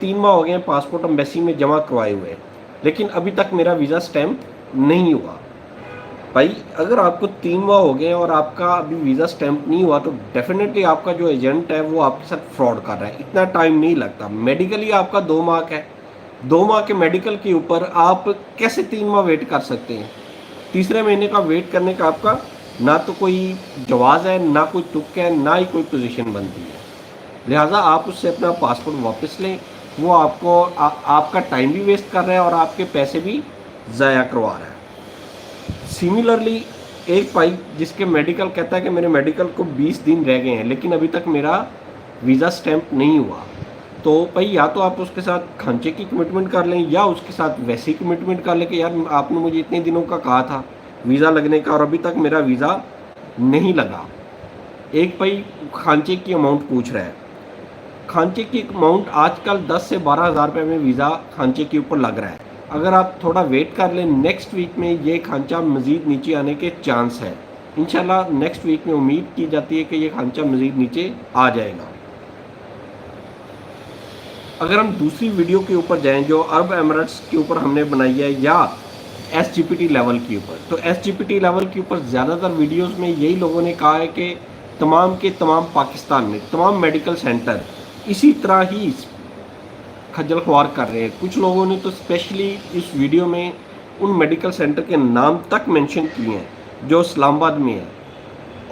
3 माह हो गए हैं पासपोर्ट एम्बेसी में जमा करवाए हुए, लेकिन अभी तक मेरा वीज़ा स्टैम्प नहीं हुआ। भाई अगर आपको 3 माह हो गए हैं और आपका अभी वीज़ा स्टैम्प नहीं हुआ तो डेफिनेटली आपका जो एजेंट है वो आपके साथ फ्रॉड कर रहा है। इतना टाइम नहीं लगता। मेडिकली आपका 2 माह का है, 2 माह के मेडिकल के ऊपर आप कैसे 3 माह वेट कर सकते हैं? तीसरे महीने का वेट करने का आपका ना तो कोई जवाज़ है, ना कोई तुक है, ना ही कोई पोजीशन बनती है। लिहाजा आप उससे अपना पासपोर्ट वापस लें। वो आपको आपका टाइम भी वेस्ट कर रहा है और आपके पैसे भी ज़ाया करवा रहा है। सिमिलरली एक भाई जिसके मेडिकल कहता है कि मेरे मेडिकल को 20 दिन रह गए हैं लेकिन अभी तक मेरा वीज़ा स्टैम्प नहीं हुआ, तो भाई या तो आप उसके साथ खांचे की कमिटमेंट कर लें या उसके साथ वैसी कमिटमेंट कर लें कि यार आपने मुझे इतने दिनों का कहा था वीज़ा लगने का और अभी तक मेरा वीज़ा नहीं लगा। एक भाई खांचे की अमाउंट पूछ रहा है। खांचे की अमाउंट आजकल 10 से 12 हज़ार रुपये में वीज़ा खांचे के ऊपर लग रहा है। अगर आप थोड़ा वेट कर लें नेक्स्ट वीक में ये खांचा मज़ीद नीचे आने के चांस है। इंशाल्लाह नेक्स्ट वीक में उम्मीद की जाती है कि ये खांचा मज़ीद नीचे आ जाएगा। अगर हम दूसरी वीडियो के ऊपर जाएं जो अरब एमिरेट्स के ऊपर हमने बनाई है या SGPT लेवल के ऊपर, तो SGPT लेवल के ऊपर ज़्यादातर वीडियोस में यही लोगों ने कहा है कि तमाम के तमाम पाकिस्तान में तमाम मेडिकल सेंटर इसी तरह ही खज्जल ख्वार कर रहे हैं। कुछ लोगों ने तो स्पेशली इस वीडियो में उन मेडिकल सेंटर के नाम तक मेंशन किए हैं जो इस्लामाबाद में है,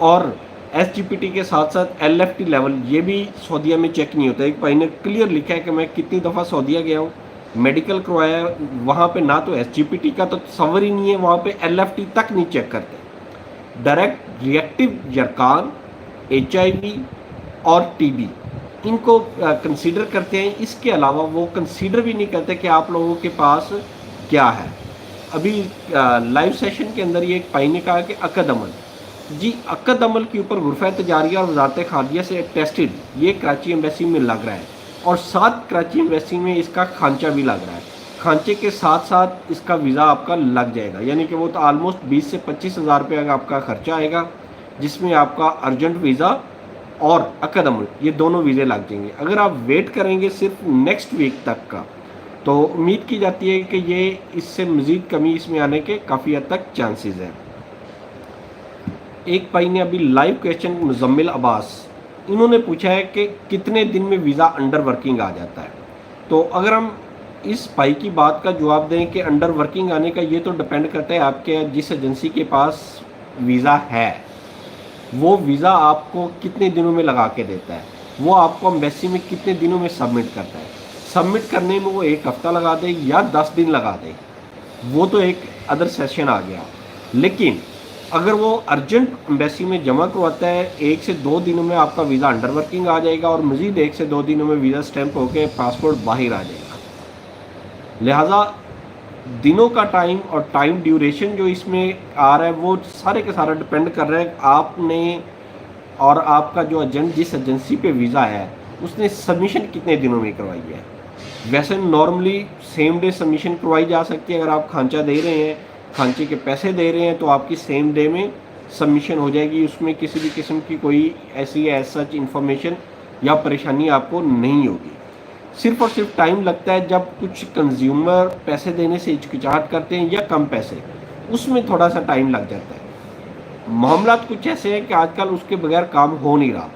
और SGPT के साथ साथ LFT लेवल ये भी सऊदीया में चेक नहीं होता। एक भाई ने क्लियर लिखा है कि मैं कितनी दफ़ा सऊदीया गया हूँ, मेडिकल करवाया, वहाँ पे ना तो SGPT का तो तस्वर ही नहीं है, वहाँ पे LFT तक नहीं चेक करते। डायरेक्ट रिएक्टिव जरकान, HIV और TB इनको कंसीडर करते हैं। इसके अलावा वो कंसीडर भी नहीं करते कि आप लोगों के पास क्या है। अभी लाइव सेशन के अंदर ये एक भाई ने कहा कि अकद अमल, जी अकद अमल के ऊपर गुरफ़ा तजारिया और वज़ारत खारजिया से टेस्टेड ये कराची एम्बेसी में लग रहा है और साथ कराची एम्बेसी में इसका खांचा भी लग रहा है। खांचे के साथ साथ इसका वीज़ा आपका लग जाएगा, यानी कि वो तो आलमोस्ट 20 से 25 हज़ार रुपये का आपका खर्चा आएगा, जिसमें आपका अर्जेंट वीज़ा और अकद अमल ये दोनों वीज़े लग जाएंगे। अगर आप वेट करेंगे सिर्फ नेक्स्ट वीक तक का तो उम्मीद की जाती है कि ये इससे मज़ीद कमी इसमें आने के काफ़ी हद तक चांसेस हैं। एक भाई ने अभी लाइव क्वेश्चन मुजम्मिल अब्बास इन्होंने पूछा है कि कितने दिन में वीज़ा अंडर वर्किंग आ जाता है। तो अगर हम इस भाई की बात का जवाब दें कि अंडर वर्किंग आने का ये तो डिपेंड करता है आपके जिस एजेंसी के पास वीज़ा है वो वीज़ा आपको कितने दिनों में लगा के देता है, वो आपको एम्बेसी में कितने दिनों में सबमिट करता है। सबमिट करने में वो 1 हफ़्ता लगा दे या 10 दिन लगा दे वो तो एक अदर सेशन आ गया, लेकिन अगर वो अर्जेंट एम्बेसी में जमा करवाता है 1 से 2 दिनों में आपका वीज़ा अंडर वर्किंग आ जाएगा और मज़ीद 1 से 2 दिनों में वीज़ा स्टैंप होकर पासपोर्ट बाहर आ जाएगा। लिहाजा दिनों का टाइम और टाइम ड्यूरेशन जो इसमें आ रहा है वो सारे के सारा डिपेंड कर रहा है आपने और आपका जो एजेंट जिस एजेंसी पे वीज़ा है उसने सबमिशन कितने दिनों में करवाई है। वैसे नॉर्मली सेम डे सबमिशन करवाई जा सकती है। अगर आप खांचा दे रहे हैं, खांचे के पैसे दे रहे हैं तो आपकी सेम डे में सबमिशन हो जाएगी। उसमें किसी भी किस्म की कोई ऐसी एज सच इंफॉर्मेशन या परेशानी आपको नहीं होगी। सिर्फ और सिर्फ टाइम लगता है जब कुछ कंज्यूमर पैसे देने से हिचकिचाहट करते हैं या कम पैसे, उसमें थोड़ा सा टाइम लग जाता है। मामला कुछ ऐसे हैं कि आजकल उसके बगैर काम हो नहीं रहा।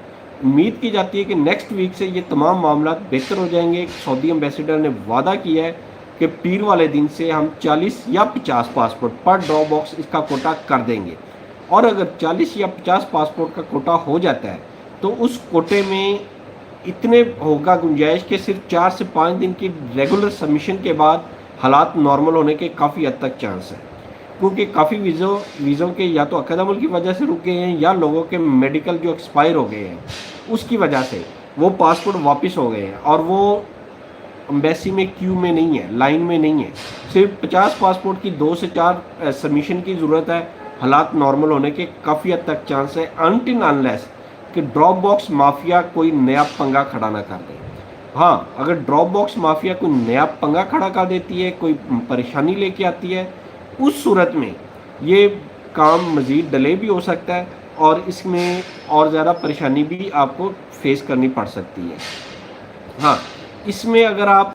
उम्मीद की जाती है कि नेक्स्ट वीक से ये तमाम मामला बेहतर हो जाएंगे। सऊदी एम्बेसडर ने वादा किया है कि पीर वाले दिन से हम 40 या 50 पासपोर्ट पर ड्रॉप बॉक्स इसका कोटा कर देंगे, और अगर 40 या 50 पासपोर्ट का कोटा हो जाता है तो उस कोटे में इतने होगा गुंजाइश कि सिर्फ 4 से 5 दिन की रेगुलर सबमिशन के बाद हालात नॉर्मल होने के काफ़ी हद तक चांस है। क्योंकि काफ़ी वीज़ों के या तो अकद अमल की वजह से रुक गए हैं या लोगों के मेडिकल जो एक्सपायर हो गए हैं उसकी वजह से वो पासपोर्ट वापस हो गए हैं और वो एम्बेसी में क्यू में नहीं है, लाइन में नहीं है। सिर्फ 50 पासपोर्ट की 2 से 4 सबमिशन की ज़रूरत है। हालात नॉर्मल होने के काफ़ी हद तक चांस है अनटिल अनलेस कि ड्रॉप बॉक्स माफिया कोई नया पंगा खड़ा ना कर दे। हाँ, अगर ड्रॉप बॉक्स माफिया कोई नया पंगा खड़ा कर देती है, कोई परेशानी लेके आती है, उस सूरत में ये काम मज़ीद डिले भी हो सकता है और इसमें और ज़्यादा परेशानी भी आपको फेस करनी पड़ सकती है। हाँ, اس میں اگر آپ